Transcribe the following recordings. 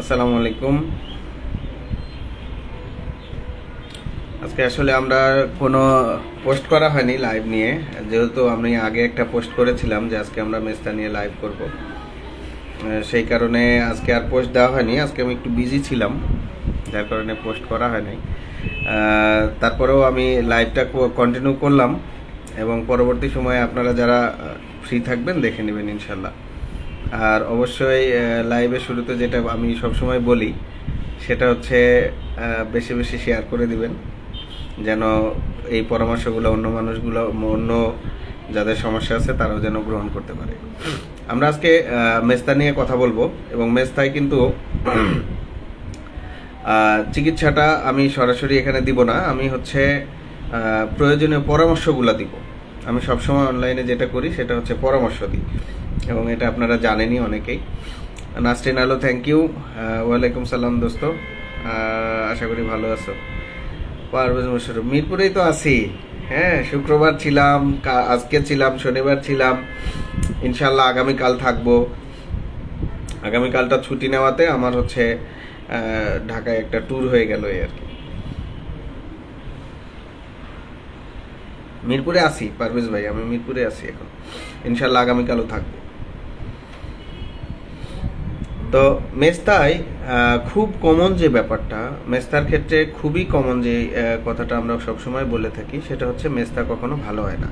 আসসালামু আলাইকুম। আজকে আসলে আমরা কোনো পোস্ট করা হয়নি লাইভ নিয়ে, যেহেতু আমি আগে একটা পোস্ট করেছিলাম যে আজকে আমরা মেস্তা নিয়ে লাইভ করব, সেই কারণে আজকে আর পোস্ট দেওয়া হয়নি। আজকে আমি একটু বিজি ছিলাম, যার কারণে পোস্ট করা হয়নি। তারপরেও আমি লাইভটা কন্টিনিউ করলাম এবং পরবর্তী সময়ে আপনারা যারা ফ্রি থাকবেন দেখে নেবেন ইনশাল্লাহ। আর অবশ্যই লাইভের শুরুতে যেটা আমি সবসময় বলি সেটা হচ্ছে বেশি বেশি শেয়ার করে দিবেন, যেন এই পরামর্শগুলো অন্য যাদের সমস্যা আছে তারাও যেন গ্রহণ করতে পারে। আমরা আজকে মেস্তা নিয়ে কথা বলবো এবং মেস্তায় কিন্তু চিকিৎসাটা আমি সরাসরি এখানে দিব না, আমি হচ্ছে প্রয়োজনীয় পরামর্শগুলো দিব। আমি সবসময় অনলাইনে যেটা করি সেটা হচ্ছে পরামর্শ দিই, এবং এটা আপনারা জানেনই অনেকেই। নাসরিন আলো, থ্যাংক ইউ। ওয়ালাইকুম সালাম দোস্ত, আশা করি ভালো আছো। পারভেজ মোশাররফ, মিরপুরেই তো আছি। হ্যাঁ, শুক্রবার ছিলাম, আজকে ছিলাম, শনিবার ছিলাম, ইনশাল্লাহ আগামীকাল থাকবো। আগামীকালটা ছুটি নেওয়াতে আমার হচ্ছে ঢাকায় একটা ট্যুর হয়ে গেল এই আর কি। মিরপুরে আছি পারভেজ ভাই, আমি মিরপুরে আছি এখন, ইনশাল্লাহ আগামীকালও থাকবো। তো মেস্তায় খুব কমন যে ব্যাপারটা, মেস্তার ক্ষেত্রে খুবই কমন যে কথাটা আমরা সবসময় বলে থাকি সেটা হচ্ছে মেস্তা কখনো ভালো হয় না।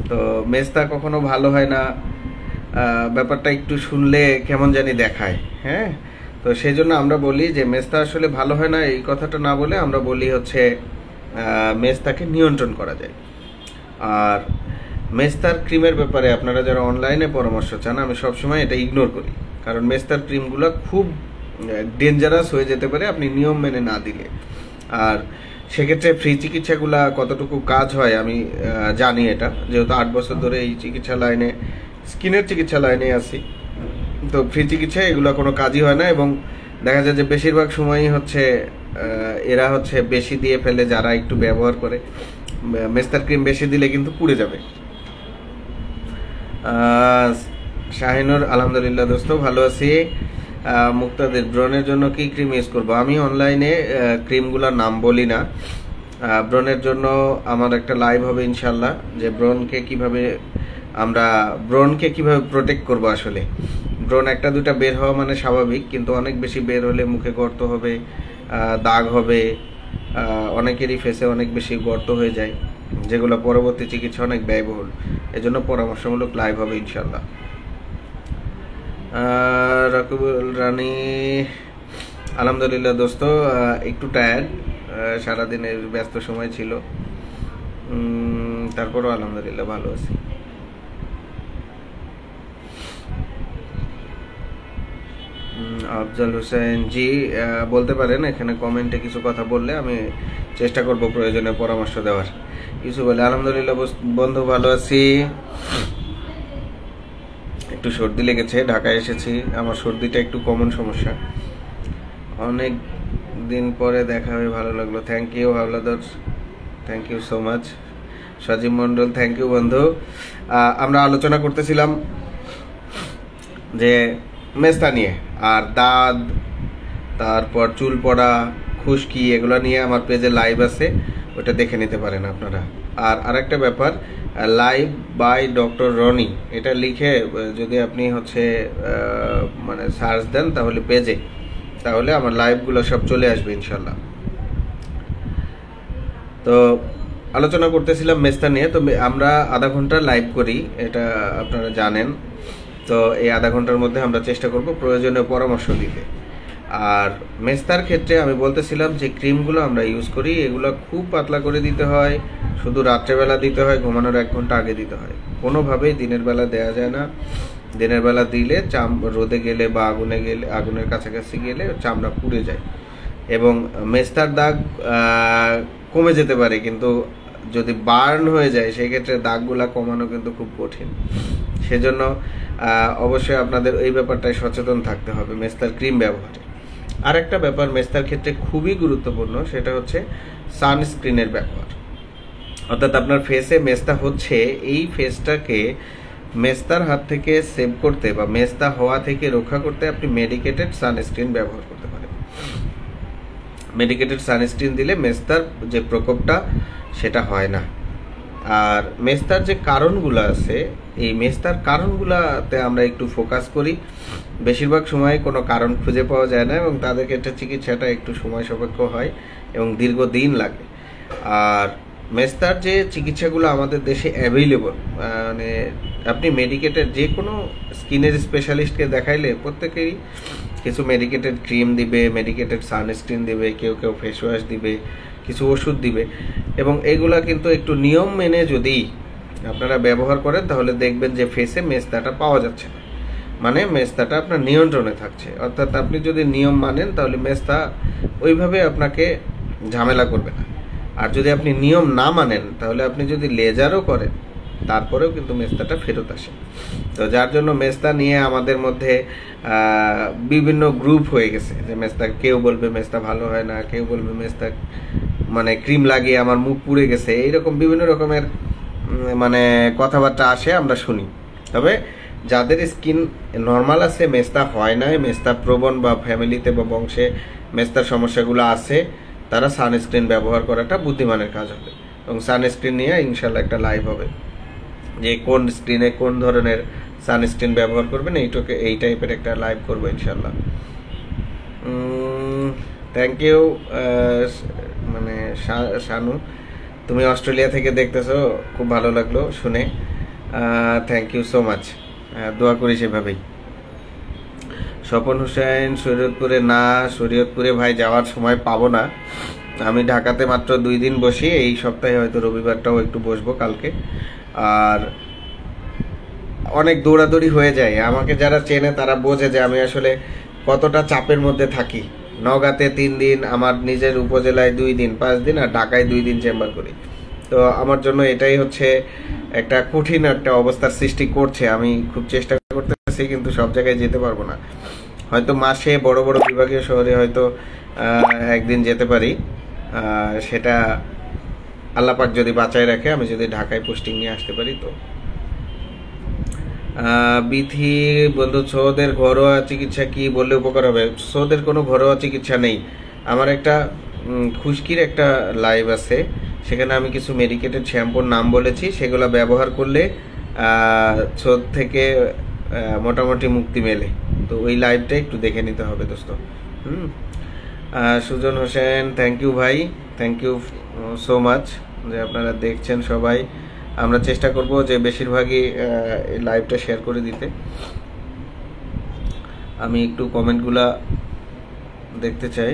তো মেস্তা কখনো ভালো হয় না ব্যাপারটা একটু শুনলে কেমন জানি দেখায়। হ্যাঁ, তো সেই জন্য আমরা বলি যে মেস্তা আসলে ভালো হয় না, এই কথাটা না বলে আমরা বলি হচ্ছে মেস্তাকে নিয়ন্ত্রণ করা যায়। আর মেস্তার ক্রিমের ব্যাপারে আপনারা যারা অনলাইনে পরামর্শ চান, আমি সবসময় এটা ইগনোর করি, কারণ মেস্তার ক্রিমগুলো খুব ডেঞ্জারাস হয়ে যেতে পারে আপনি নিয়ম মেনে না দিলে। আর সেক্ষেত্রে ফ্রি চিকিৎসাগুলা কতটুকু কাজ হয় আমি জানি, এটা যেহেতু 8 বছর ধরে এই চিকিৎসা লাইনে, স্কিনের চিকিৎসা লাইনে আছি। তো ফ্রি চিকিৎসা এগুলো কোনো কাজই হয় না, এবং দেখা যায় যে বেশিরভাগ সময়ই হচ্ছে এরা হচ্ছে বেশি দিয়ে ফেলে যারা একটু ব্যবহার করে। মেস্তার ক্রিম বেশি দিলে কিন্তু পুড়ে যাবে। শাহিনুর, আলহামদুলিল্লাহ দোস্ত, ভালো আছি। মুক্তাদের, ব্রণের জন্য কি ক্রিম ইউজ করবো? আমি অনলাইনে ক্রিমগুলোর নাম বলি না। ব্রণের জন্য আমার একটা লাইভ হবে ইনশাল্লাহ, যে ব্রণকে কিভাবে প্রোটেক্ট করবো। আসলে ব্রণ একটা দুটা বের হওয়া মানে স্বাভাবিক, কিন্তু অনেক বেশি বের হলে মুখে গর্ত হবে, দাগ হবে, অনেকেরই ফেসে অনেক বেশি গর্ত হয়ে যায়, যেগুলো পরবর্তী চিকিৎসা অনেক ব্যয়বহুল। এজন্য পরামর্শমূলক লাইভ হবে ইনশাল্লাহ। রাকিবুল রানী, আলহামদুলিল্লাহ দোস্ত, একটু টায়ার্ড, সারাদিনের ব্যস্ত সময় ছিল, তারপরও আলহামদুলিল্লাহ ভালো আছি। আফজাল হোসেন জি, বলতে পারেন, এখানে কমেন্টে কিছু কথা বললে আমি চেষ্টা করব প্রয়োজনে পরামর্শ দেওয়ার। কিছু বলে, আলহামদুলিল্লাহ বন্ধু ভালো আছি। একটু সর্দি লেগেছে, ঢাকায় এসেছি, আমার সর্দিটা একটু কমন সমস্যা। অনেক দিন পরে দেখা হয়ে ভালো লাগলো, thank you Howlader, thank you so much. Sajib Mondal, thank you বন্ধু। আমরা আলোচনা করতেছিলাম যে মেস্তা নিয়ে, আর দাঁত, তারপর চুল পড়া, খুশকি, এগুলো নিয়ে আমার পেজে লাইভ আছে, ওটা দেখে নিতে পারেন আপনারা। আর আরেকটা ব্যাপার, লাইভ বাই ডক্টর রনি, এটা লিখে যদি আপনি হচ্ছে মানে সার্চ দেন তাহলে পেজে, তাহলে আমার লাইভগুলো সব চলে আসবে ইনশাল্লাহ। তো আলোচনা করতেছিলাম মেস্তা নিয়ে। তো আমরা আধা ঘন্টা লাইভ করি, এটা আপনারা জানেন। তো এই আধা ঘন্টার মধ্যে আমরা চেষ্টা করব প্রয়োজনীয় পরামর্শ দিতে। আর মেস্তার ক্ষেত্রে আমি বলতেছিলাম যে ক্রিমগুলো আমরা ইউজ করি, এগুলো খুব পাতলা করে দিতে হয়, শুধু রাত্রেবেলা দিতে হয়, ঘুমানোর 1 ঘন্টা আগে দিতে হয়, কোনোভাবেই দিনের বেলা দেওয়া যায় না। দিনের বেলা দিলে রোদে গেলে বা আগুনের কাছাকাছি গেলে চামড়া পুড়ে যায়, এবং মেস্তার দাগ কমে যেতে পারে, কিন্তু যদি বার্ন হয়ে যায় সেক্ষেত্রে দাগগুলা কমানো কিন্তু খুব কঠিন। সেজন্য অবশ্যই আপনাদের এই ব্যাপারটায় সচেতন থাকতে হবে মেস্তার ক্রিম ব্যবহারে। আর একটা ব্যাপার মেস্তার ক্ষেত্রে খুবই গুরুত্বপূর্ণ, সেটা হচ্ছে সানস্ক্রিনের ব্যবহার। অর্থাৎ আপনার ফেসে মেস্তা হচ্ছে, এই ফেসটাকে মেস্তার হাত থেকে সেভ করতে বা মেস্তা হওয়া থেকে রক্ষা করতে আপনি মেডিকেটেড সানস্ক্রিন ব্যবহার করতে পারেন। মেডিকেটেড সানস্ক্রিন দিলে মেস্তার যে প্রকোপটা সেটা হয় না। আর মেস্তার যে কারণগুলো আছে, এই মেস্তার কারণগুলোতে আমরা একটু ফোকাস করি। বেশিরভাগ সময় কোনো কারণ খুঁজে পাওয়া যায় না এবং তাদের ক্ষেত্রে চিকিৎসাটা একটু সময় সাপেক্ষ হয় এবং দীর্ঘদিন লাগে। আর মেস্তার যে চিকিৎসাগুলো আমাদের দেশে অ্যাভেলেবল, মানে আপনি মেডিকেটেড যে কোনো স্কিনের স্পেশালিস্টকে দেখাইলে প্রত্যেকেই কিছু মেডিকেটেড ক্রিম দিবে, মেডিকেটেড সানস্ক্রিন দিবে, কেউ কেউ ফেস ওয়াশ দিবে, কিছু ওষুধ দিবে। এবং এগুলা কিন্তু একটু নিয়ম মেনে যদি আপনারা ব্যবহার করেন তাহলে দেখবেন যে ফেসে মেস্তাটা পাওয়া যাচ্ছে না, মানে মেস্তাটা আপনার নিয়ন্ত্রণে থাকছে। অর্থাৎ আপনি যদি নিয়ম মানেন তাহলে মেস্তা ওইভাবে আপনাকে ঝামেলা করবে না। আর যদি আপনি নিয়ম না মানেন তাহলে আপনি যদি লেজারও করেন তারপরেও কিন্তু মেস্তাটা ফেরত আসে। তো যার জন্য মেস্তা নিয়ে আমাদের মধ্যে বিভিন্ন গ্রুপ হয়ে গেছে, যে মেস্তা কেউ বলবে মেস্তা ভালো হয় না, কেউ বলবে মেস্তা মানে ক্রিম লাগিয়ে আমার মুখ পুড়ে গেছে, এইরকম বিভিন্ন রকমের মানে কথাবার্তা আসে, আমরা শুনি। তবে যাদের স্কিন নর্মাল আছে, মেস্তা হয় না, মেস্তা প্রবণ বা ফ্যামিলিতে বা বংশে মেস্তার সমস্যাগুলো আছে, তারা সানস্ক্রিন ব্যবহার করাটা বুদ্ধিমানের কাজ হবে। এবং সানস্ক্রিন নিয়ে ইনশাল্লাহ একটা লাইভ হবে, যে কোন স্ক্রিনে কোন ধরনের সানস্ক্রিন ব্যবহার করবেন এই টাইপের একটা লাইভ করবো ইনশাল্লাহ। থ্যাংক ইউ মানে শানু, তুমি অস্ট্রেলিয়া থেকে দেখতেছো, খুব ভালো লাগলো শুনে, থ্যাংক ইউ সো মাচ। দোয়া করি সেভাবেই। স্বপন হোসেন শরীয়তপুরে না, শরীয়তপুরে ভাই যাওয়ার সময় পাবো না, আমি ঢাকাতে মাত্র 2 দিন বসি, এই সপ্তাহে হয়তো রবিবারটাও একটু বসবো কালকে। আর অনেক দৌড়াদৌড়ি হয়ে যায়, আমাকে যারা চেনে তারা বোঝে যে আমি আসলে কতটা চাপের মধ্যে থাকি। নওগাঁতে 3 দিন, আমার নিজের উপজেলায় 2 দিন, 5 দিন, আর ঢাকায় 2 দিন চেম্বার করি। তো আমার জন্য এটাই হচ্ছে একটা কঠিন একটা অবস্থার সৃষ্টি করছে। আমি খুব চেষ্টা করতেছি, কিন্তু সব জায়গায় যেতে পারবো না। হয়তো মাসে বড় বড় বিভাগীয় শহরে হয়তো একদিন যেতে পারি, সেটা আল্লাপাক যদি বাঁচায় রাখে, আমি যদি ঢাকায় পোস্টিং নিয়ে আসতে পারি। তো বিথি বন্ধু, সৌদের ঘরোয়া চিকিৎসা কি বললে উপকার হবে? সৌদের কোনো ঘরোয়া চিকিৎসা নেই। আমার একটা খুশকির একটা লাইভ আছে, সেখানে আমি কিছু মেডিকেটেড শ্যাম্পুর নাম বলেছি, সেগুলো ব্যবহার করলে সৌদ থেকে মোটামুটি মুক্তি মেলে। তো ওই লাইভটা একটু দেখে নিতে হবে দোস্ত। সুজন হোসেন, থ্যাংক ইউ ভাই, থ্যাংক ইউ সো মাচ যে আপনারা দেখছেন সবাই। আমরা চেষ্টা করব যে বেশিরভাগই এই লাইভটা শেয়ার করে দিতে। আমি একটু কমেন্টগুলা দেখতে চাই।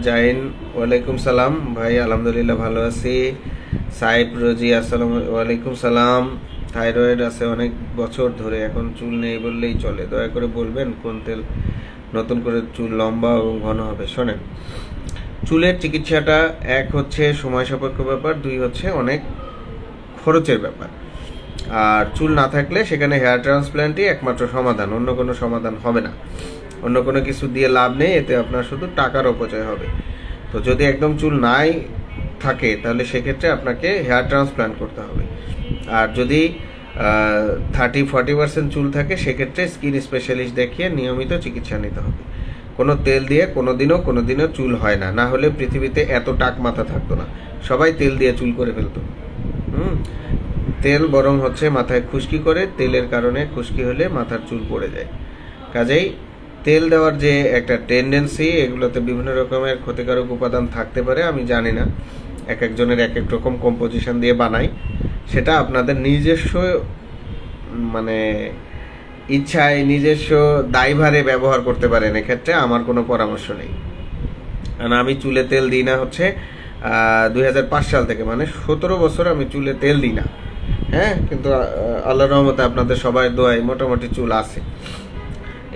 জাইন, ওয়ালাইকুম সালাম ভাই, আলহামদুলিল্লাহ ভালো আছি। সাইব রোজি, আসসালাম ওয়ালাইকুম সালাম। থাইরয়েড আছে অনেক বছর ধরে, এখন চুল নেই বললেই চলে, দয়া করে বলবেন কোন তেল নতুন করে চুল লম্বা এবং ঘন হবে? শোনেন, চুলের চিকিৎসাটা এক হচ্ছে সময় সাপেক্ষ ব্যাপার, 2 হচ্ছে অনেক খরচের ব্যাপার। আর চুল না থাকলে সেখানে হেয়ার ট্রান্সপ্ল্যান্টই একমাত্র সমাধান, অন্য কোনো সমাধান হবে না। অন্য কোনো কিছু দিয়ে লাভ নেই, এতে আপনার শুধু টাকার অপচয় হবে। তো যদি একদম চুল নাই থাকে তাহলে সেক্ষেত্রে আপনাকে হেয়ার ট্রান্সপ্ল্যান্ট করতে হবে। আর যদি 30-40% চুল থাকে সেক্ষেত্রে স্কিন স্পেশালিস্ট দেখিয়ে নিয়মিত চিকিৎসা নিতে হবে। কোনো তেল দিয়ে কোনোদিনও চুল হয় না, না হলে পৃথিবীতে এত টাক মাথা থাকতো না, সবাই তেল দিয়ে চুল করে ফেলতো। তেল বরং হচ্ছে মাথায় খুশকি করে, তেলের কারণে খুশকি হলে মাথার চুল পড়ে যায়। কাজেই তেল দেওয়ার যে একটা টেন্ডেন্সি, এগুলোতে বিভিন্ন রকমের ক্ষতিকারক উপাদান থাকতে পারে, আমি জানি না, এক একজনের এক এক রকম কম্পোজিশন দিয়ে বানাই, সেটা আপনাদের নিজস্ব মানে ইচ্ছায় নিজস্ব দায়ভারে ব্যবহার করতে পারেন। এক্ষেত্রে আমার কোনো পরামর্শ নেই, কারণ আমি চুলে তেল দিই না হচ্ছে 2005 সাল থেকে, মানে 17 বছর আমি চুলে তেল দিই না। হ্যাঁ, কিন্তু আল্লাহর রহমতে আপনাদের সবাই দোয়ায় মোটামুটি চুল আছে,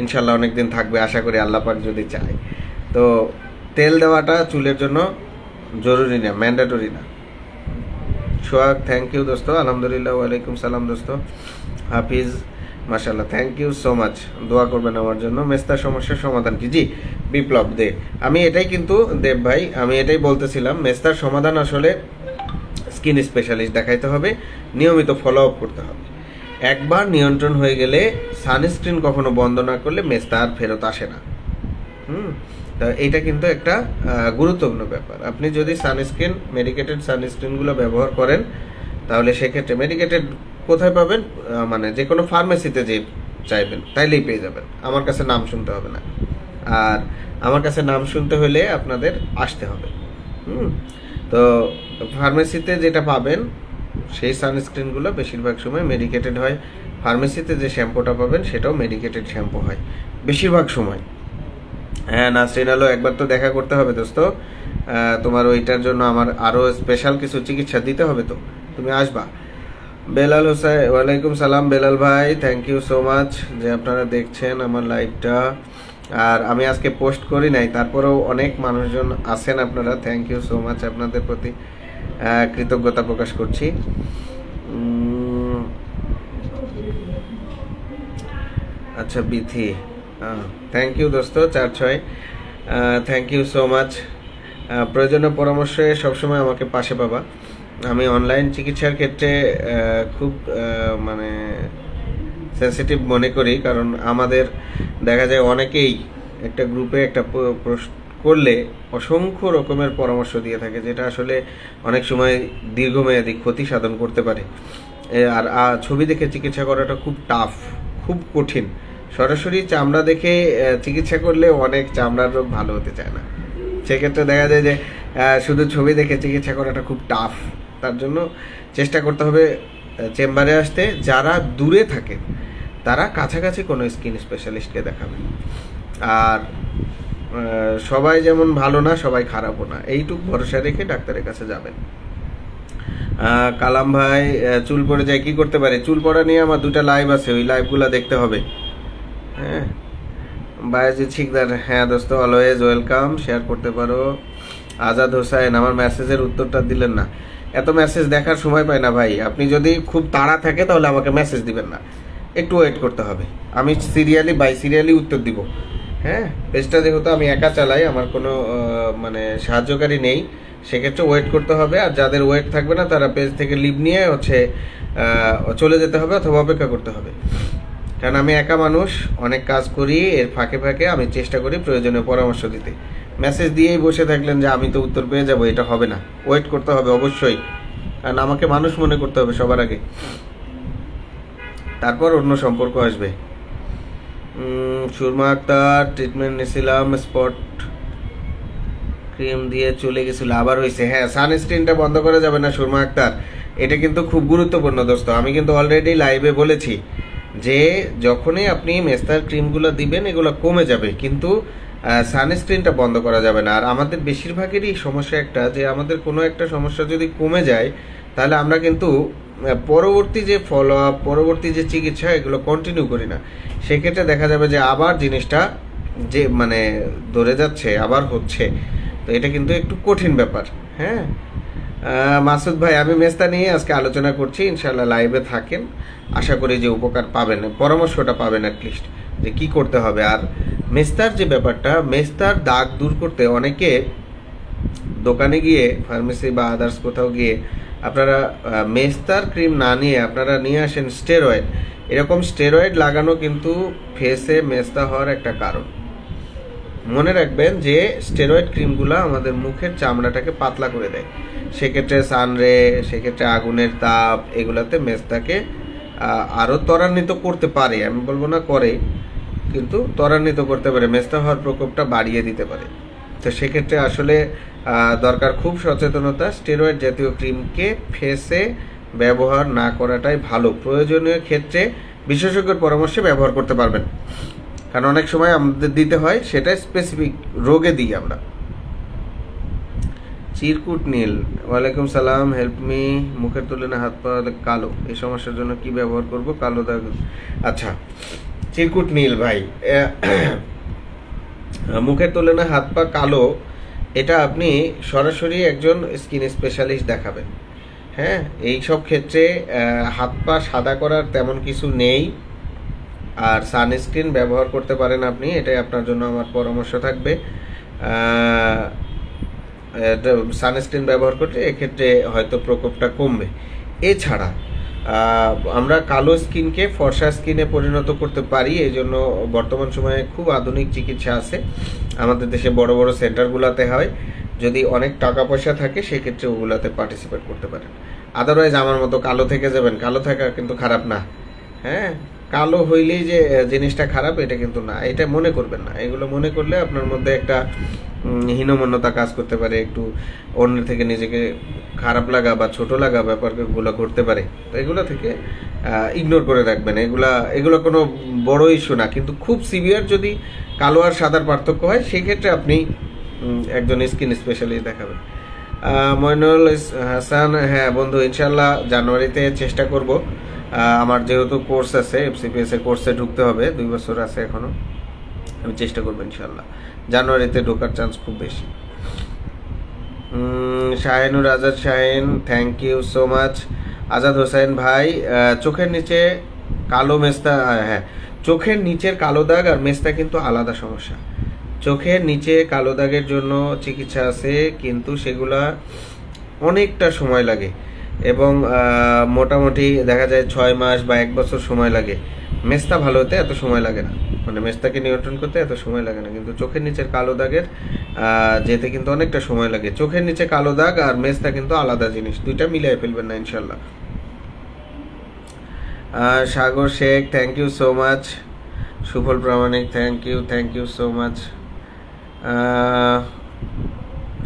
ইনশাল্লাহ অনেকদিন থাকবে আশা করি, আল্লাহ পাক যদি চায়। তো তেল দেওয়াটা চুলের জন্য জরুরি না, ম্যান্ডেটরি না। সোহাগ, থ্যাংক ইউ দোস্ত, আলহামদুলিল্লাহ, ওয়ালাইকুম সালাম দোস্ত। হাফিজ, মাশাআল্লাহ, থ্যাংক ইউ সো মাচ, দোয়া করবেন আমার জন্য। মেস্তার সমস্যার সমাধান কি? জি বিপ্লব দে, আমি এটাই কিন্তু দেব ভাই, আমি এটাই বলতেছিলাম, মেস্তার সমাধান আসলে স্কিন স্পেশালিস্ট দেখাইতে হবে, নিয়মিত ফলো আপ করতে হবে। একবার নিয়ন্ত্রণ হয়ে গেলে সানস্ক্রিন কখনো বন্ধ না করলে মেস্তা আর ফেরত আসে না। তা এটা কিন্তু একটা গুরুত্বপূর্ণ ব্যাপার। আপনি যদি সানস্ক্রিন, মেডিকেটেড সানস্ক্রিনগুলো ব্যবহার করেন, তাহলে সেক্ষেত্রে মেডিকেটেড কোথায় পাবেন, মানে যে কোনো ফার্মেসিতে যে চাইবেন তাইলেই পেয়ে যাবেন, আমার কাছে নাম শুনতে হবে না। আর আমার কাছে নাম শুনতে হলে আপনাদের আসতে হবে। তো ফার্মেসিতে যেটা পাবেন সেই সানস্ক্রিনগুলো বেশিরভাগ সময় মেডিকেটেড হয়। ফার্মেসিতে যে শ্যাম্পুটা পাবেন সেটাও মেডিকেটেড শ্যাম্পু হয় বেশিরভাগ সময়। হ্যাঁ নাসরিন আলো, একবার তো দেখা করতে হবে দোস্ত। তোমার ওইটার জন্য আমার আরও স্পেশাল কিছু চিকিৎসা দিতে হবে, তো তুমি আসবা। বেলাল হোসেন, ওয়ালাইকুম সালাম বেলাল ভাই, থ্যাংক ইউ সো মাচ যে আপনারা দেখছেন আমার লাইভটা। আর আমি আজকে পোস্ট করি নাই, তারপরেও অনেক মানুষজন আছেন আপনারা, থ্যাংক ইউ সো মাচ, আপনাদের প্রতি কৃতজ্ঞতা প্রকাশ করছি। আচ্ছা বিথি, থ্যাংক ইউ দোস্ত 4-6, থ্যাংক ইউ সো মাচ। প্রয়োজনীয় পরামর্শে সবসময় আমাকে পাশে পাবা। আমি অনলাইন চিকিৎসার ক্ষেত্রে খুব মানে সেন্সিটিভ মনে করি, কারণ আমাদের দেখা যায় অনেকেই একটা গ্রুপে একটা প্রশ্ন করলে অসংখ্য রকমের পরামর্শ দিয়ে থাকে, যেটা আসলে অনেক সময় দীর্ঘমেয়াদী ক্ষতি সাধন করতে পারে। আর ছবি দেখে চিকিৎসা করাটা খুব টাফ, খুব কঠিন। সরাসরি চামড়া দেখে চিকিৎসা করলে অনেক চামড়ার রোগ ভালো হতে চায় না, সেক্ষেত্রে দেখা যায় যে শুধু ছবি দেখে চিকিৎসা করাটা খুব টাফ। তার জন্য চেষ্টা করতে হবে চেম্বারে আসতে। যারা দূরে থাকে তারা কাছাকাছি কোনো স্কিন স্পেশালিস্টকে দেখাবেন। আর সবাই যেমন ভালো না, সবাই খারাপও না, এইটুকু ভরসা রেখে ডাক্তারের কাছে যাবেন। কালাম ভাই, চুল পড়ে যায় কি করতে পারে? চুল পড়া নিয়ে আমার 2টা লাইভ আছে, ওই লাইভগুলো দেখতে হবে। হ্যাঁ বায়াজিৎ শিকদার, হ্যাঁ দোস্ত অলওয়েজ ওয়েলকাম, শেয়ার করতে পারো। আজাদ হোসাইন, আমার মেসেজের উত্তরটা দিলেন না। এত মেসেজ দেখার সময় পাই না ভাই। আপনি যদি খুব তাড়া থাকে তাহলে আমাকে মেসেজ দিবেন না, একটু ওয়েট করতে হবে। আমি সিরিয়ালি বাই সিরিয়ালি উত্তর দিব। হ্যাঁ পেজটা যেহেতু আমি একা চালাই, আমার কোনো মানে সাহায্যকারী নেই, সেক্ষেত্রে ওয়েট করতে হবে। আর যাদের ওয়েট থাকবে না তারা পেজ থেকে লিভ নিয়ে চলে যেতে হবে অথবা অপেক্ষা করতে হবে। কারণ আমি একা মানুষ, অনেক কাজ করি, এর ফাঁকে ফাঁকে আমি চেষ্টা করি প্রয়োজনীয় পরামর্শ দিতে। মেসেজ দিয়েই বসে থাকলেন যে আমি তো উত্তর পেয়ে যাবো, এটা হবে না। ওয়েট করতে হবে অবশ্যই, কারণ আমাকে মানুষ মনে করতে হবে সবার আগে, তারপর অন্য সম্পর্ক আসবে। সুরমা আক্তার, ট্রিটমেন্ট নিয়েছিলাম, স্পট ক্রিম দিয়ে চলে গেছিল, আবার হয়েছে। হ্যাঁ সানস্ক্রিনটা বন্ধ করা যাবে না সুরমা আক্তার, এটা কিন্তু খুব গুরুত্বপূর্ণ দোস্ত। আমি কিন্তু অলরেডি লাইভে বলেছি যে যখনই আপনি মেস্তার ক্রিমগুলো দিবেন এগুলো কমে যাবে, কিন্তু সানস্ক্রিনটা বন্ধ করা যাবে না। আর আমাদের বেশিরভাগেরই সমস্যা একটা, যে আমাদের কোনো একটা সমস্যা যদি কমে যায় তাহলে আমরা কিন্তু পরবর্তী যে ফলো আপ, পরবর্তী যে চিকিৎসা এগুলো কন্টিনিউ করি না। সেক্ষেত্রে দেখা যাবে যে আবার জিনিসটা যে মানে ধরে যাচ্ছে, আবার হচ্ছে। তো এটা কিন্তু একটু কঠিন ব্যাপার। হ্যাঁ মাসুদ ভাই, আমি মেস্তা নিয়ে আজকে আলোচনা করছি, ইনশাল্লাহ লাইভে থাকেন, আশা করি যে উপকার পাবেন, পরামর্শটা পাবেন অ্যাটলিস্ট যে কি করতে হবে। আর মেস্তার যে ব্যাপারটা, মেস্তার দাগ দূর করতে অনেকে দোকানে গিয়ে, ফার্মেসি বা আদার্স কোথাও গিয়ে আপনারা মেস্তার ক্রিম না নিয়ে আপনারা নিয়ে আসেন স্টেরয়েড। এরকম স্টেরয়েড লাগানো কিন্তু ফেসে মেস্তা হওয়ার একটা কারণ। মনে রাখবেন যে স্টেরয়েড ক্রিমগুলো আমাদের মুখের চামড়াটাকে পাতলা করে দেয়, সেক্ষেত্রে সানরে, সেক্ষেত্রে আগুনের তাপ, এগুলাতে মেস্তাকে আরও ত্বরান্বিত করতে পারে। আমি বলবো না করে, কিন্তু ত্বরান্বিত করতে পারে, মেস্তা হওয়ার প্রকোপটা বাড়িয়ে দিতে পারে। তো সেক্ষেত্রে আসলে দরকার খুব সচেতনতা। স্টেরয়েড জাতীয় ক্রিমকে ফেসে ব্যবহার না করাটাই ভালো। প্রয়োজনীয় ক্ষেত্রে বিশেষজ্ঞের পরামর্শে ব্যবহার করতে পারবেন, কারণ অনেক সময় আমাদের দিতে হয় সেটা স্পেসিফিক রোগে দিই আমরা। চিরকুট নীল, ওয়ালাইকুম সালাম, হেল্প মি, মুখের তুলনায় হাত পা কালো, এই সমস্যার জন্য কি ব্যবহার করব? কালো দাগ। আচ্ছা চিরকুট নীল ভাই, মুখের তুলনায় হাত পা কালো, এটা আপনি সরাসরি একজন স্কিন স্পেশালিস্ট দেখাবেন। হ্যাঁ এই সব ক্ষেত্রে হাত পা সাদা করার তেমন কিছু নেই। আর সানস্ক্রিন ব্যবহার করতে পারেন আপনি, এটাই আপনার জন্য আমার পরামর্শ থাকবে। সানস্ক্রিন ব্যবহার করলে এক্ষেত্রে হয়তো প্রকোপটা কমবে। এছাড়া আমরা কালো স্কিনকে ফর্সা স্কিনে পরিণত করতে পারি। এই জন্য বর্তমান সময়ে খুব আধুনিক চিকিৎসা আছে, আমাদের দেশে বড় বড় সেন্টারগুলোতে হয়। যদি অনেক টাকা পয়সা থাকে সেক্ষেত্রে ওগুলাতে পার্টিসিপেট করতে পারেন। আদারওয়াইজ আমার মতো কালো থেকে যাবেন, কালো থাকা কিন্তু খারাপ না। হ্যাঁ, কালো হইলেই যে জিনিসটা খারাপ এটা কিন্তু না, এটা মনে করবেন না। এগুলো মনে করলে আপনার মধ্যে একটা হীনমন্যতা কাজ করতে পারে, একটু অন্যের থেকে নিজেকে খারাপ লাগা বা ছোট লাগা ব্যাপারগুলো ঘটতে পারে। তো এগুলো থেকে ইগনোর করে রাখবেন। এগুলো কোনো বড় ইস্যু না, কিন্তু খুব সিভিয়ার যদি কালো আর সাদার পার্থক্য হয় সেক্ষেত্রে আপনি একজন স্কিন স্পেশালিস্ট দেখাবেন। মইনুল হাসান, হ্যাঁ বন্ধু, ইনশাল্লাহ জানুয়ারিতে চেষ্টা করব। আমার যেহেতু কোর্স আছে, এফসিপিএস এর কোর্সে ঢুকতে হবে, 2 বছর আছে এখনো। আমি চেষ্টা করবো ইনশাল্লাহ, জানুয়ারিতে ঢোকার চান্স খুব বেশি। Shahinur Azad Shahin, thank you so much. Azad Hossain ভাই, চোখের নিচে কালো মেস্তা, হ্যাঁ চোখের নিচের কালো দাগ আর মেস্তা কিন্তু আলাদা সমস্যা। চোখের নিচে কালো দাগের জন্য চিকিৎসা আছে, কিন্তু সেগুলা অনেকটা সময় লাগে এবং মোটামুটি দেখা যায় 6 মাস বা 1 বছর সময় লাগে। মেস্তা ভালো হতে এত সময় লাগে না, মানে মেস্তাকে নিয়ন্ত্রণ করতে এত সময় লাগে না, কিন্তু চোখের নিচের কালো দাগের যেতে কিন্তু অনেকটা সময় লাগে। চোখের নিচে কালো দাগ আর মেস্তা কিন্তু আলাদা জিনিস, দুইটা মিলিয়ে ফেলবেন না ইনশাল্লাহ। Sagar Sheikh, thank you so much. Sufal Pramanik, thank you so much.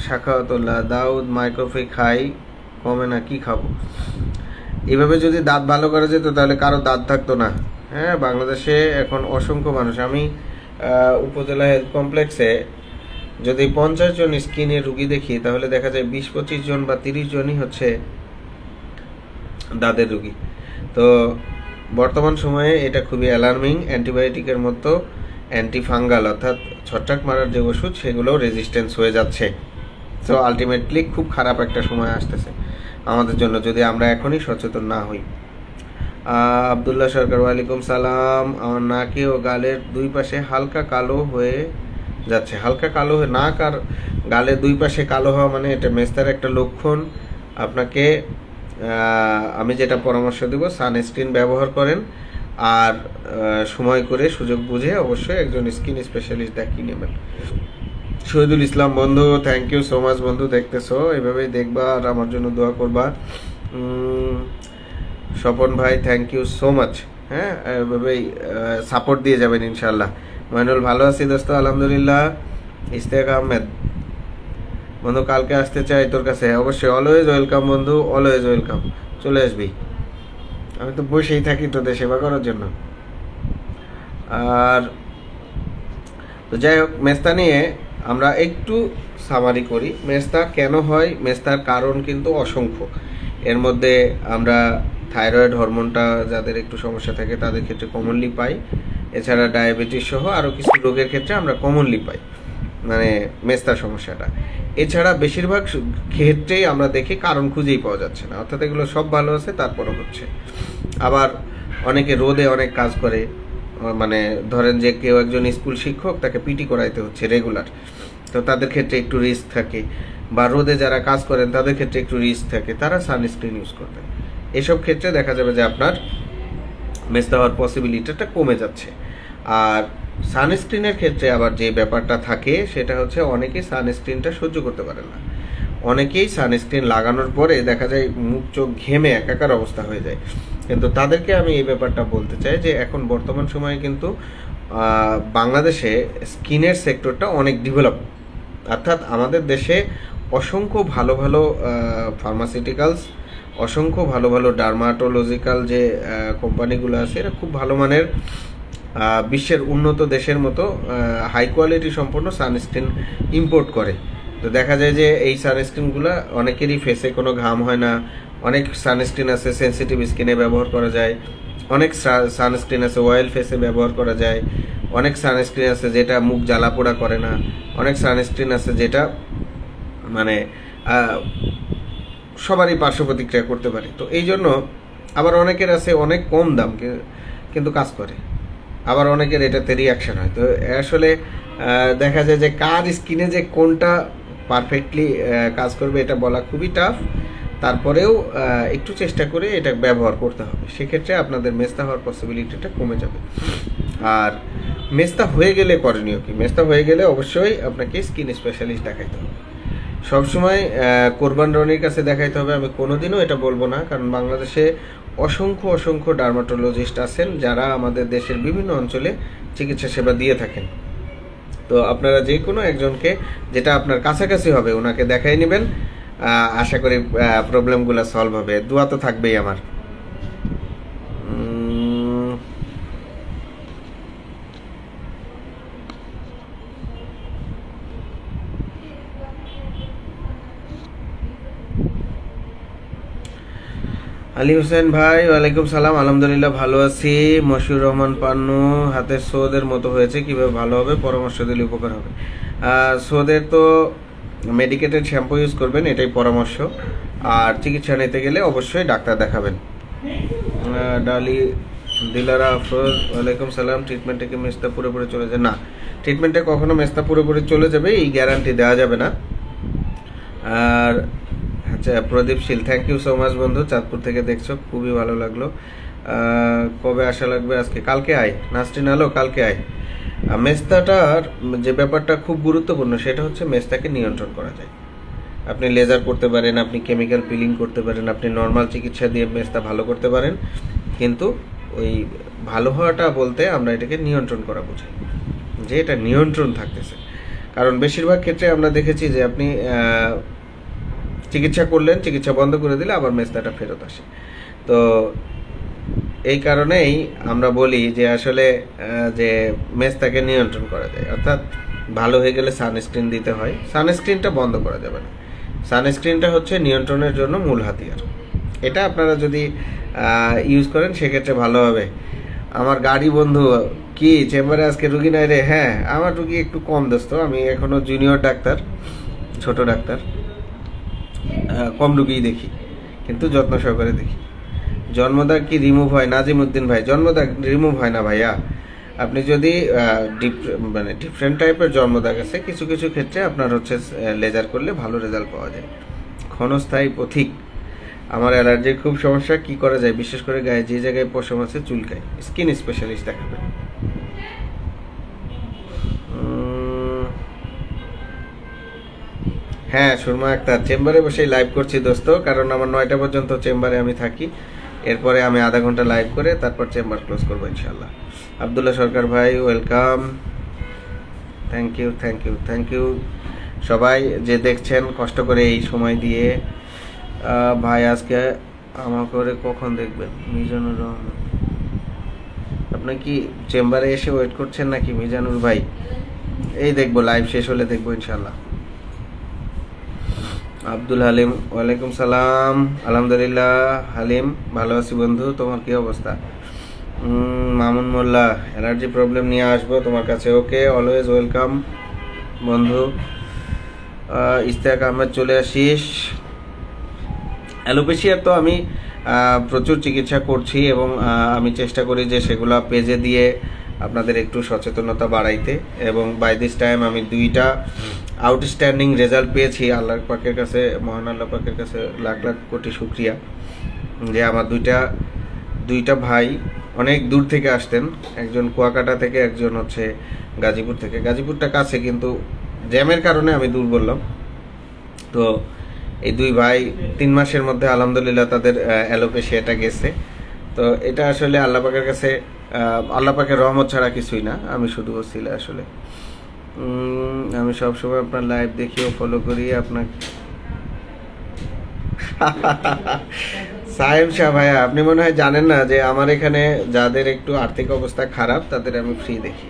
Shakhawatullah, Daud মাইক্রোফি খাই, কমে না, কি খাবো? এভাবে যদি দাঁত ভালো করা যেত তাহলে কারো দাঁত থাকতো না। হ্যাঁ, বাংলাদেশে এখন অসংখ্য মানুষ, আমি উপজেলা হেলথ কমপ্লেক্সে যদি 50 জন স্কিনের রুগী দেখি তাহলে দেখা যায় 20-25 জন বা 30 জনই হচ্ছে দাঁতের রুগী। তো বর্তমান সময়ে এটা খুবই অ্যালার্মিং। অ্যান্টিবায়োটিকের মতো অ্যান্টিফাঙ্গাল অর্থাৎ ছত্রাক মারার যে ওষুধ সেগুলো রেজিস্ট্যান্স হয়ে যাচ্ছে। তো আলটিমেটলি খুব খারাপ একটা সময় আসতেছে আমাদের জন্য যদি আমরা এখনই সচেতন না হই। আবদুল্লাহ সরকার, ওয়ালাইকুম সালাম। আমার নাকে ও গালের 2 পাশে হালকা কালো হয়ে যাচ্ছে। হালকা কালো হয়ে নাক আর গালের 2 পাশে কালো হওয়া মানে এটা মেস্তার একটা লক্ষণ। আপনাকে আমি যেটা পরামর্শ দেব, সানস্ক্রিন ব্যবহার করেন আর সময় করে সুযোগ বুঝে অবশ্যই একজন স্কিন স্পেশালিস্ট দেখিয়ে নেবেন। শহীদুল ইসলাম বন্ধু, থ্যাংক ইউ সো মাচ বন্ধু, দেখতেছো এভাবেই দেখবা আর আমার জন্য দোয়া করবা। স্বপন ভাই, থ্যাংক ইউ সো মাচ। হ্যাঁ, এভাবেই সাপোর্ট দিয়ে যাবেন ইনশাল্লাহ। মইনুল, ভালো আছি দোস্ত, আলহামদুলিল্লাহ। ইস্তেক আহমেদ বন্ধু, কালকে আসতে চাই তোর কাছে। অবশ্যই, অলওয়েজ ওয়েলকাম বন্ধু, অলওয়েজ ওয়েলকাম, চলে আসবি। আমি তো বসেই থাকি তোদের সেবা করার জন্য। আর তো যাই হোক, মেস্তা নিয়ে আমরা একটু সামারি করি। মেস্তা কেন হয়, মেস্তার কারণ কিন্তু অসংখ্য। এর মধ্যে আমরা থাইরয়েড হরমোনটা যাদের একটু সমস্যা থাকে তাদের ক্ষেত্রে কমনলি পাই। এছাড়া ডায়াবেটিস সহ আরও কিছু রোগের ক্ষেত্রে আমরা কমনলি পাই মানে মেস্তার সমস্যাটা। এছাড়া বেশিরভাগ ক্ষেত্রেই আমরা দেখি কারণ খুঁজেই পাওয়া যাচ্ছে না, অর্থাৎ এগুলো সব ভালো আছে তারপরও হচ্ছে। আবার অনেকে রোদে অনেক কাজ করে, মানে ধরেন যে কেউ একজন স্কুল শিক্ষক, তাকে পিটি করাইতে হচ্ছে রেগুলার, তো তাদের ক্ষেত্রে একটু রিস্ক থাকে। বা রোদে যারা কাজ করেন তাদের ক্ষেত্রে একটু রিস্ক থাকে, তারা সানস্ক্রিন ইউজ করবেন। এসব ক্ষেত্রে দেখা যাবে যে আপনার মেস্তা হওয়ার পসিবিলিটিটা কমে যাচ্ছে। আর সানস্ক্রিনের ক্ষেত্রে আবার যে ব্যাপারটা থাকে সেটা হচ্ছে অনেকেই সানস্ক্রিনটা সহ্য করতে পারেন না। অনেকেই সানস্ক্রিন লাগানোর পরে দেখা যায় মুখ চোখ ঘেমে একাকার অবস্থা হয়ে যায়। কিন্তু তাদেরকে আমি এই ব্যাপারটা বলতে চাই যে এখন বর্তমান সময়ে কিন্তু বাংলাদেশে স্কিনের সেক্টরটা অনেক ডেভেলপ, অর্থাৎ আমাদের দেশে অসংখ্য ভালো ভালো ফার্মাসিউটিক্যালস, অসংখ্য ভালো ভালো ডার্মাটোলজিক্যাল যে কোম্পানিগুলো আছে এরা খুব ভালো মানের বিশ্বের উন্নত দেশের মতো হাই কোয়ালিটি সম্পন্ন সানস্ক্রিন ইম্পোর্ট করে। তো দেখা যায় যে এই সানস্ক্রিনগুলো অনেকেরই ফেসে কোনো ঘাম হয় না। অনেক সানস্ক্রিন আছে সেন্সিটিভ স্কিনে ব্যবহার করা যায়, অনেক সানস্ক্রিন আছে অয়েল ফেসে ব্যবহার করা যায়, অনেক সানস্ক্রিন আছে যেটা মুখ জ্বালা পোড়া করে না, অনেক সানস্ক্রিন আছে যেটা মানে সবারই পার্শ্ব প্রতিক্রিয়া করতে পারে। তো এই জন্য আবার অনেকের আছে অনেক কম দাম কিন্তু কাজ করে, আবার অনেকের এটাতে রিয়াকশন হয়। তো আসলে দেখা যায় যে কার স্কিনে যে কোনটা পারফেক্টলি কাজ করবে এটা বলা খুবই টাফ। তারপরেও একটু চেষ্টা করে এটা ব্যবহার করতে হবে, সেক্ষেত্রে আপনাদের মেস্তা হওয়ার পসিবিলিটিটা কমে যাবে। আর মেস্তা হয়ে গেলে করণীয় কি? মেস্তা হয়ে গেলে অবশ্যই আপনাকে স্কিন স্পেশালিস্ট দেখাইতে হবে। সবসময় কোরবান রনির কাছে দেখাইতে হবে আমি কোনোদিনও এটা বলবো না, কারণ বাংলাদেশে অসংখ্য অসংখ্য ডার্মাটোলজিস্ট আছেন যারা আমাদের দেশের বিভিন্ন অঞ্চলে চিকিৎসা সেবা দিয়ে থাকেন। তো আপনারা যে কোনো একজনকে, যেটা আপনার কাছাকাছি হবে, ওনাকে দেখাই নেবেন। আশা করি প্রবলেমগুলো সলভ হবে। দোয়া তো থাকবেই আমার। আলী হোসেন ভাই, ওয়ালাইকুম সালাম। আলহামদুলিল্লাহ ভালো আছি। মশিউর রহমান পান্নু, হাতের সোদের মতো হয়েছে, কিভাবে ভালো হবে? পরামর্শ দিলে উপকার হবে। সোদের তো মেডিকেটেড শ্যাম্পু ইউজ করবেন, এটাই পরামর্শ। আর চিকিৎসা নিতে গেলে অবশ্যই ডাক্তার দেখাবেন। ডালি দিলারা আফরোজ, ওয়ালাইকুম সালাম। ট্রিটমেন্টে কি মেস্তা পুরোপুরি চলে যায়? না, ট্রিটমেন্টে কখনো মেস্তা পুরোপুরি চলে যাবে এই গ্যারান্টি দেওয়া যাবে না। আর আচ্ছা, প্রদীপ শীল, থ্যাংক ইউ সো মাচ বন্ধু, চাঁদপুর থেকে দেখছো, খুবই ভালো লাগলো। কবে আসা লাগবে? আজকে, কালকে আয়। নাস্টিন আলো, কালকে আয়। মেস্তাটার যে ব্যাপারটা খুব গুরুত্বপূর্ণ, সেটা হচ্ছে মেস্তাকে নিয়ন্ত্রণ করা যায়। আপনি লেজার করতে পারেন, আপনি কেমিক্যাল পিলিং করতে পারেন, আপনি নর্মাল চিকিৎসা দিয়ে মেস্তা ভালো করতে পারেন, কিন্তু ওই ভালো হওয়াটা বলতে আমরা এটাকে নিয়ন্ত্রণ করা বুঝি, যে এটা নিয়ন্ত্রণ থাকতেছে। কারণ বেশিরভাগ ক্ষেত্রে আমরা দেখেছি যে আপনি চিকিৎসা করলেন, চিকিৎসা বন্ধ করে দিলে আবার মেস্তাটা ফেরত আসে। তো এই কারণেই আমরা বলি যে আসলে যে মেস্তাকে নিয়ন্ত্রণ করা যায়, অর্থাৎ ভালো হয়ে গেলে সানস্ক্রিন দিতে হয়। সানস্ক্রিনটা বন্ধ করা যাবে না, সানস্ক্রিনটা হচ্ছে নিয়ন্ত্রণের জন্য মূল হাতিয়ার। এটা আপনারা যদি ইউজ করেন সেক্ষেত্রে ভালো হবে। আমার গাড়ি বন্ধু কি চেম্বারে আজকে রুগী নাই রে? হ্যাঁ, আমার রুগী একটু কম দোস্ত, আমি এখনো জুনিয়র ডাক্তার, ছোট ডাক্তার, কম রুগীই দেখি, কিন্তু যত্ন সহকারে দেখি। জন্মদাগ কি রিমুভ হয়? নাজিম উদ্দিন ভাই, জন্মদাগ রিমুভ হয় না ভাইয়া। আপনি যদি মানে ডিফারেন্ট টাইপের জন্মদাগ আছে, কিছু কিছু ক্ষেত্রে আপনার হচ্ছে লেজার করলে ভালো রেজাল্ট পাওয়া যায়। ক্ষণস্থায়ী পথিক, আমার অ্যালার্জির খুব সমস্যা, কি করা যায়? বিশেষ করে গায়ে যে জায়গায় পশম আছে চুলকায়, স্কিন স্পেশালিস্ট দেখাবেন। হ্যাঁ, সুরমা আক্তার, চেম্বারে বসেই লাইভ করছি দোস্ত, কারণ আমার 9টা পর্যন্ত চেম্বারে আমি থাকি। এরপরে আমি আধা ঘন্টা লাইভ করে তারপর চেম্বার ক্লোজ করবো ইনশাল্লাহ। আবদুল্লাহ সরকার ভাই, welcome, thank you thank you thank you সবাই যে দেখছেন কষ্ট করে এই সময় দিয়ে। ভাই আজকে আমার করে কখন দেখবেন? মিজানুর রহমান, আপনি কি চেম্বারে এসে ওয়েট করছেন নাকি মিজানুর ভাই? এই দেখবো, লাইভ শেষ হলে দেখবো ইনশাল্লাহ। আব্দুল হালিম, ওয়ালাইকুম সালাম। আলহামদুলিল্লাহ হালিম, ভালো আছি বন্ধু, তোমার কি অবস্থা? মামুন মোল্লা, এনার্জি প্রবলেম নিয়ে আসবো তোমার কাছে, ওকে, অলওয়েজ ওয়েলকাম বন্ধু। ইস্তেক আহমেদ, চলে আসিস। অ্যালোপেশিয়ার তো আমি প্রচুর চিকিৎসা করছি এবং আমি চেষ্টা করি যে সেগুলা পেজে দিয়ে আপনাদের একটু সচেতনতা বাড়াইতে, এবং বাই দিস টাইম আমি 2টা আউটস্ট্যান্ডিং রেজাল্ট পেয়েছি। আল্লাহ পাকের কাছে, মহান আল্লাহ পাকের কাছে লাখ লাখ কোটি শুক্রিয়া যে আমার দুইটা ভাই অনেক দূর থেকে আসতেন, একজন কুয়াকাটা থেকে, একজন হচ্ছে গাজীপুর থেকে। গাজীপুরটা কাছে, কিন্তু জ্যামের কারণে আমি দূর বললাম। তো এই 2 ভাই 3 মাসের মধ্যে আলহামদুলিল্লাহ তাদের অ্যালোপেশিয়াটা গেছে। তো এটা আসলে আল্লাহ পাকের কাছে, আল্লাহ পাকের রহমত ছাড়া কিছুই না, আমি শুধু ওসিলা আসলে। আমি সবসময় আপনার লাইভ দেখিও ফলো করি আপনাকে। সাহেব শাহ ভাইয়া, আপনি মনে হয় জানেন না যে আমার এখানে যাদের একটু আর্থিক অবস্থা খারাপ তাদের আমি ফ্রি দেখি।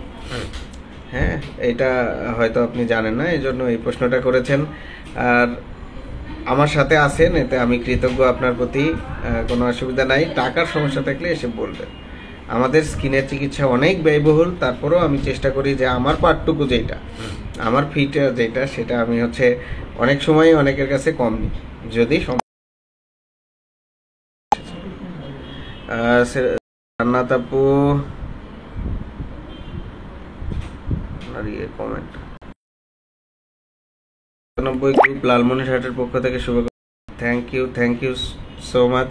হ্যাঁ, এটা হয়তো আপনি জানেন না, এই জন্য এই প্রশ্নটা করেছেন। আর আমার সাথে আছেন, এতে আমি কৃতজ্ঞ আপনার প্রতি, কোনো অসুবিধা নাই। টাকার সমস্যা থাকলে এসে বলবেন। আমাদের স্কিনের চিকিৎসা অনেক ব্যয়বহুল, তারপরেও আমি চেষ্টা করি যে আমার পার্টটুকু যেটা, আমার ফিট যেটা, সেটা আমি হচ্ছে অনেক সময় অনেকের কাছে কম নিই। যদি জান্নাত আপু, কমেন্ট 90 গ্রুপ লালমনিরহাটের পক্ষ থেকে শুভকামনা। Thank you so much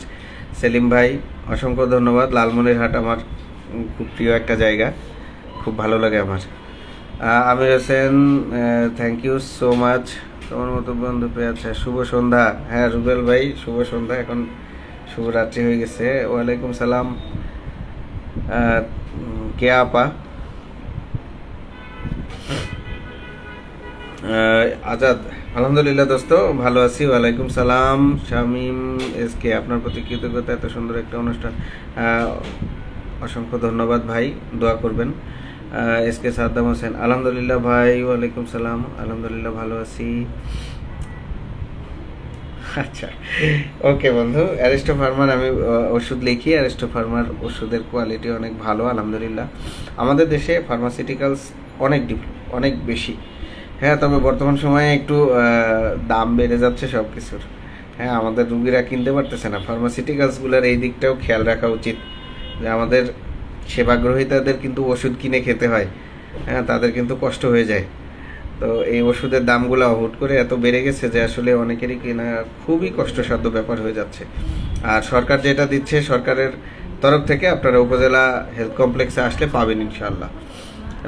Selim ভাই, অসংখ্য ধন্যবাদ। লালমনিরহাট আমার খুব প্রিয় একটা জায়গা, খুব ভালো লাগে আমার। Amir Hossain, thank you so much. তোমার মতো বন্ধু পেয়ে আছে, শুভ সন্ধ্যা। হ্যাঁ রুবেল ভাই, শুভ সন্ধ্যা, এখন শুভরাত্রি হয়ে গেছে। ওয়ালাইকুম সালাম। কে আপা? আজাদ, আলহামদুলিল্লাহ দোস্ত, ভালো আছি। ওয়ালাইকুম সালাম। শামিম এস কে, আপনার প্রতি কৃতজ্ঞতা, এত সুন্দর একটা অনুষ্ঠান। অসংখ্য ধন্যবাদ ভাই, দোয়া করবেন। এস কে সাদ্দাম হোসেন, আলহামদুলিল্লাহ ভাই। ওয়ালাইকুম সালাম, আলহামদুলিল্লাহ ভালো আছি। আচ্ছা, ওকে বন্ধু। অ্যারিস্টো ফার্মার আমি ওষুধ লিখি, অ্যারিস্টো ফার্মার ওষুধের কোয়ালিটি অনেক ভালো আলহামদুলিল্লাহ। আমাদের দেশে ফার্মাসিউটিক্যালস অনেক বেশি। হ্যাঁ, তবে বর্তমান সময়ে একটু দাম বেড়ে যাচ্ছে সব কিছুর। হ্যাঁ, আমাদের রুগীরা কিনতে পারতেছে না। ফার্মাসিউটিক্যালসগুলোর এই দিকটাও খেয়াল রাখা উচিত, যে আমাদের সেবাগ্রহীতাদের কিন্তু ওষুধ কিনে খেতে হয়। হ্যাঁ, তাদের কিন্তু কষ্ট হয়ে যায়। তো এই ওষুধের দামগুলো হুট করে এত বেড়ে গেছে যে আসলে অনেকেরই কেনা খুবই কষ্টসাধ্য ব্যাপার হয়ে যাচ্ছে। আর সরকার যেটা দিচ্ছে, সরকারের তরফ থেকে আপনারা উপজেলা হেলথ কমপ্লেক্সে আসলে পাবেন ইনশাল্লাহ।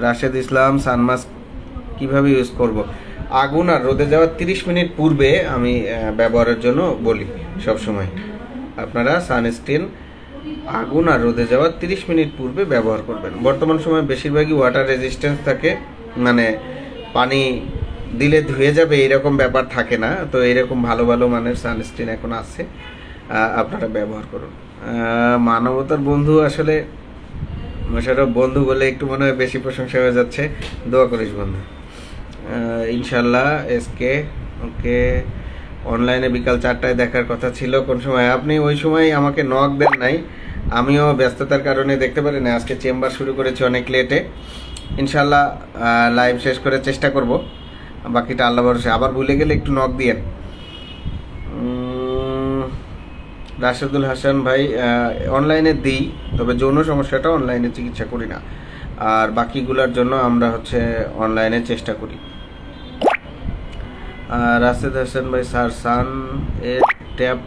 রাশেদ ইসলাম, সানমাস্ক কিভাবে ইউজ করব? আগুন আর রোদে যাওয়ার 30 মিনিট পূর্বে আমি ব্যবহারের জন্য বলি সবসময়। আপনারা সানস্ক্রিন আগুন আর রোদে যাওয়ার 30 মিনিট পূর্বে ব্যবহার করবেন। বর্তমান সময়ে বেশিরভাগই ওয়াটার রেজিস্ট্যান্স থাকে, মানে পানি দিলে ধুয়ে যাবে এরকম ব্যাপার থাকে না। তো এরকম ভালো ভালো মানের সানস্ক্রিন এখন আছে, আপনারা ব্যবহার করুন। মানবতার বন্ধু, আসলে মোশাররফ বন্ধু বলে একটু মনে হয় বেশি প্রশংসা হয়ে যাচ্ছে। দোয়া করিস বন্ধু, ইনশাল্লাহ। এসকে, ওকে। অনলাইনে বিকাল 4টায় দেখার কথা ছিল, কোন সময়? আপনি ওই সময় আমাকে নক দেন নাই, আমিও ব্যস্ততার কারণে দেখতে পারি না। আজকে চেম্বার শুরু করেছি অনেক লেটে। ইনশাল্লাহ লাইভ শেষ করে চেষ্টা করব, বাকিটা আল্লাহ ভরসা। আবার ভুলে গেলে একটু নক দিয়েন। রাশেদুল হাসান ভাই, অনলাইনে দিই, তবে যৌন সমস্যাটা অনলাইনে চিকিৎসা করি না, আর বাকিগুলোর জন্য আমরা অনলাইনে চেষ্টা করি। রাশেদ হাসান ভাই, স্যার সান এর ট্যাপ,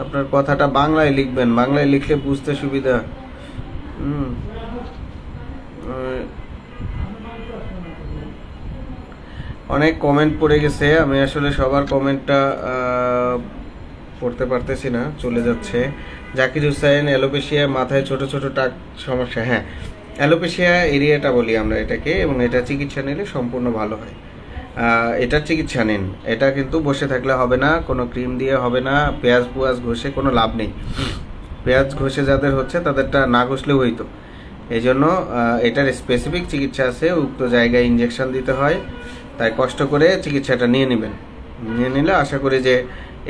আপনার কথাটা বাংলায় লিখবেন, বাংলায় লিখলে বুঝতে সুবিধা। অনেক কমেন্ট পড়ে গেছে, আমি আসলে সবার কমেন্টটা পড়তে পারতেছি না, চলে যাচ্ছে। জাকির হুসাইন, অ্যালোপেশিয়া, মাথায় ছোট ছোট টাক সমস্যা। হ্যাঁ, অ্যালোপেশিয়া এরিয়াটা বলি আমরা এটাকে, এবং এটা চিকিৎসা নিলে সম্পূর্ণ ভালো হয়। এটার চিকিৎসা নিন, এটা কিন্তু বসে থাকলে হবে না, কোনো ক্রিম দিয়ে হবে না। পেঁয়াজ ঘষে কোনো লাভ নেই। পেঁয়াজ ঘষে যাদের হচ্ছে তাদেরটা না ঘষলেও হইতো। এই জন্য এটার স্পেসিফিক চিকিৎসা আছে, উক্ত জায়গায় ইঞ্জেকশন দিতে হয়। তাই কষ্ট করে চিকিৎসাটা নিয়ে নেবেন, নিয়ে নিলে আশা করি যে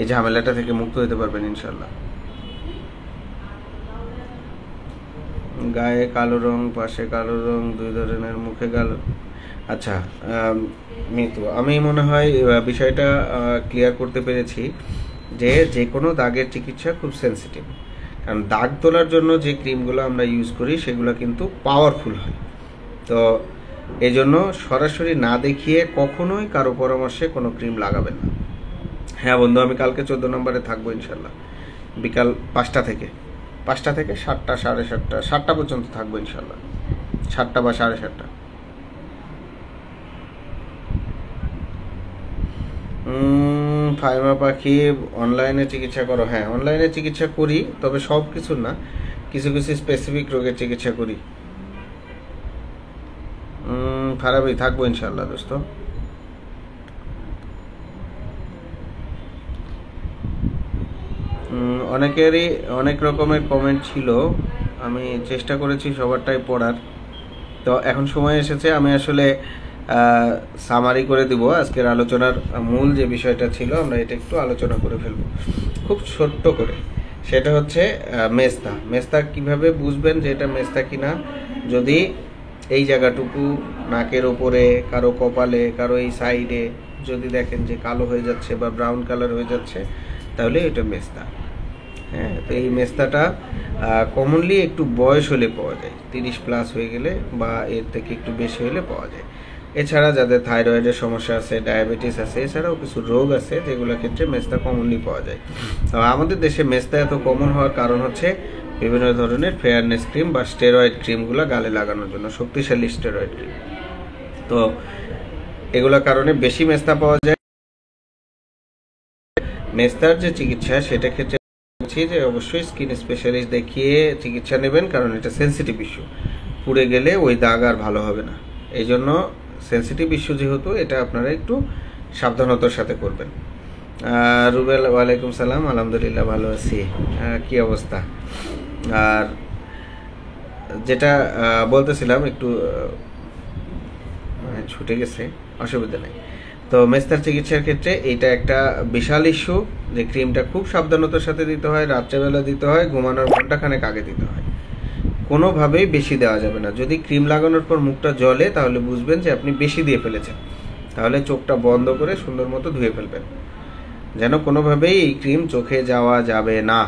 এই ঝামেলাটা থেকে মুক্ত হতে পারবেন ইনশাল্লাহ। গায়ে কালো রং, পাশে কালো রং, দুই ধরনের, মুখে কালো। আচ্ছা মিতু, আমি মনে হয় বিষয়টা ক্লিয়ার করতে পেরেছি যে কোনো দাগের চিকিৎসা খুব সেন্সিটিভ। কারণ দাগ তোলার জন্য যে ক্রিমগুলো আমরা ইউজ করি সেগুলো কিন্তু পাওয়ারফুল হয়। তো এই জন্য সরাসরি না দেখিয়ে কখনোই কারো পরামর্শে কোনো ক্রিম লাগাবেন না। হ্যাঁ বন্ধু, আমি কালকে 14 নম্বরে থাকবো ইনশাল্লাহ, বিকাল 5টা থেকে 7টা, 7:30, 7টা পর্যন্ত থাকবো ইনশাল্লাহ, 7টা বা 7:30। ফাইমা পাখি, অনলাইনে চিকিৎসা করো? হ্যাঁ, অনলাইনে চিকিৎসা করি, তবে সব কিছু না, কিছু কিছু স্পেসিফিক রোগের চিকিৎসা করি। ফারাবি, থাকবো ইনশাল্লাহ দোস্ত। অনেকেরই অনেক রকমের কমেন্ট ছিল, আমি চেষ্টা করেছি সবারটাই পড়ার। তো এখন সময় এসেছে আমি আসলে সামারি করে দিব আজকের আলোচনার মূল যে বিষয়টা ছিল, আমরা এটা একটু আলোচনা করে ফেলবো খুব ছোট্ট করে। সেটা হচ্ছে মেস্তা। মেস্তা কিভাবে বুঝবেন যে এটা মেস্তা কিনা? যদি এই জায়গাটুকু, নাকের ওপরে, কারো কপালে, কারো এই সাইডে যদি দেখেন যে কালো হয়ে যাচ্ছে বা ব্রাউন কালার হয়ে যাচ্ছে, তাহলে এটা মেস্তা। হ্যাঁ, তো এই মেস্তাটা কমনলি একটু বয়স হলে পাওয়া যায়, 30+ হয়ে গেলে বা এর থেকে একটু বেশি হলে পাওয়া যায়। এছাড়া যাদের থাইরয়েডের সমস্যা আছে, ডায়াবেটিস আছে, এছাড়াও কিছু রোগ আছে যেগুলোর ক্ষেত্রে মেস্তা কমনলি পাওয়া যায়। তো আমাদের দেশে মেস্তা এত কমন হওয়ার কারণ হচ্ছে বিভিন্ন ধরনের ফেয়ারনেস ক্রিম বা স্টেরয়েড ক্রিমগুলো গালে লাগানোর জন্য, শক্তিশালী স্টেরয়েড ক্রিম। তো এগুলোর কারণে বেশি মেস্তা পাওয়া যায়। মেস্তার যে চিকিৎসা সেটা ক্ষেত্রে বলছি যে অবশ্যই স্কিন স্পেশালিস্ট দেখিয়ে চিকিৎসা নেবেন, কারণ এটা সেন্সিটিভ ইস্যু। পুড়ে গেলে ওই দাগ আর ভালো হবে না। এই জন্য সেন্সিটিভ ইস্যু যেহেতু, এটা আপনারা একটু সাবধানতার সাথে করবেন। রুবেল, ওয়ালাইকুম সালাম, আলহামদুলিল্লাহ ভালো আছি। কি অবস্থা? আর যেটা বলতেছিলাম একটু ছুটে গেছে, অসুবিধা নেই। তো মেস্তার চিকিৎসার ক্ষেত্রে এইটা একটা বিশাল ইস্যু, যে ক্রিমটা খুব সাবধানতার সাথে দিতে হয়, রাত্রেবেলা দিতে হয়, ঘুমানোর ঘন্টাখানেক আগে দিতে হয়। কোনোভাবেই বেশি দেওয়া যাবে না। যদি ক্রিম লাগানোর পর মুখটা জ্বলে তাহলে বুঝবেন যে আপনি বেশি দিয়ে ফেলেছেন। তাহলে চোখটা বন্ধ করে সুন্দর মতো ধুয়ে ফেলবেন, যেন কোনোভাবেই এই ক্রিম চোখে যাওয়া যাবে না।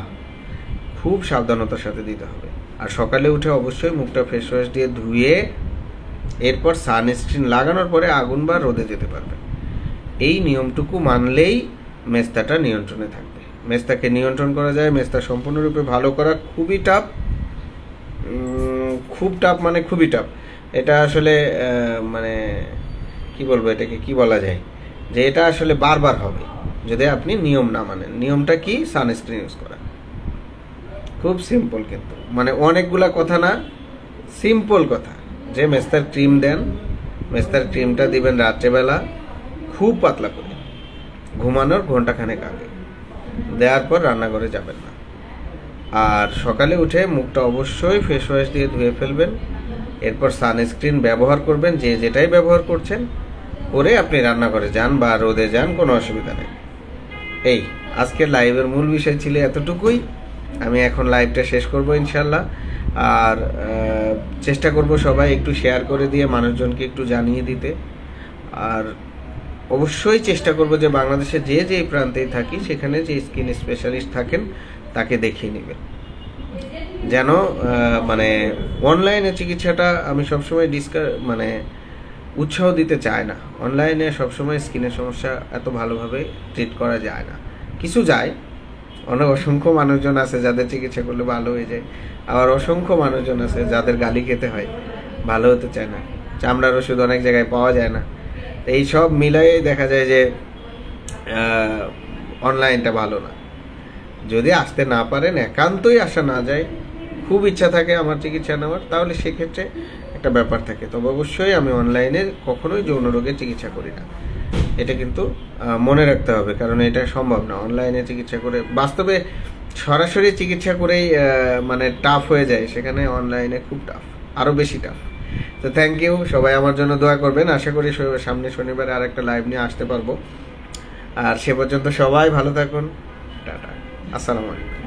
খুব সাবধানতার সাথে দিতে হবে। আর সকালে উঠে অবশ্যই মুখটা ফেস ওয়াশ দিয়ে ধুয়ে এরপর সানস্ক্রিন লাগানোর পরে আগুন বা রোদে যেতে পারবেন। এই নিয়মটুকু মানলেই মেস্তাটা নিয়ন্ত্রণে থাকবে। মেস্তাকে নিয়ন্ত্রণ করা যায়। মেস্তা সম্পূর্ণরূপে ভালো করা খুবই টাফ, খুব টাফ, মানে খুবই টাফ। এটা আসলে মানে কি বলবো, এটাকে কি বলা যায়, যে এটা আসলে বারবার হবে যদি আপনি নিয়ম না মানেন। নিয়মটা কি? সানস্ক্রিন ইউজ করা। খুব সিম্পল, কিন্তু মানে অনেকগুলা কথা না, সিম্পল কথা। যে মেস্তার ক্রিম দেন, মেস্তার ক্রিমটা দিবেন রাত্রেবেলা খুব পাতলা করে, ঘুমানোর ঘন্টাখানেক আগে। দেওয়ার পর রান্নাঘরে যাবেন না। আর সকালে উঠে মুখটা অবশ্যই ফেস ওয়াশ দিয়ে ধুয়ে ফেলবেন। এরপর সানস্ক্রিন ব্যবহার করবেন, যে যেটাই ব্যবহার করছেন, করে আপনি রান্নাঘরে যান বা রোদে যান, কোনো অসুবিধা নেই। এই আজকের লাইভের মূল বিষয় ছিল এতটুকুই। আমি এখন লাইভটা শেষ করব ইনশাল্লাহ। আর চেষ্টা করব সবাই একটু শেয়ার করে দিয়ে মানুষজনকে একটু জানিয়ে দিতে। আর অবশ্যই চেষ্টা করব যে বাংলাদেশে যে যেই প্রান্তেই থাকি সেখানে যে স্কিন স্পেশালিস্ট থাকেন তাকে দেখিয়ে নেবেন, যেন মানে অনলাইনে চিকিৎসাটা আমি সবসময় মানে উৎসাহ দিতে চাই না। অনলাইনে সবসময় স্কিনের সমস্যা এত ভালোভাবে ট্রিট করা যায় না। কিছু যায়, অনেক অসংখ্য মানুষজন আছে যাদের চিকিৎসা করলে ভালো হয়ে যায়, আবার অসংখ্য মানুষজন আছে যাদের গালি খেতে হয়, ভালো হতে চায় না। চামড়ার ওষুধ অনেক জায়গায় পাওয়া যায় না। এই সব মিলাই দেখা যায় যে অনলাইনটা ভালো না। যদি আসতে না পারেন, একান্তই আসা না যায়, খুব ইচ্ছা থাকে আমার চিকিৎসা নেওয়ার, তাহলে সেক্ষেত্রে একটা ব্যাপার থাকে। তবে অবশ্যই আমি অনলাইনে কখনোই যৌন রোগের চিকিৎসা করি না, এটা কিন্তু মনে রাখতে হবে। কারণ এটা সম্ভব না অনলাইনে চিকিৎসা করে। বাস্তবে সরাসরি চিকিৎসা করেই মানে টাফ হয়ে যায়, সেখানে অনলাইনে খুব টাফ, আরও বেশি টাফ। তো থ্যাংক ইউ, সবাই আমার জন্য দোয়া করবেন। আশা করি সামনে শনিবারে আর একটা লাইভ নিয়ে আসতে পারবো। আর সে পর্যন্ত সবাই ভালো থাকুন। টাটা, আসসালামু আলাইকুম।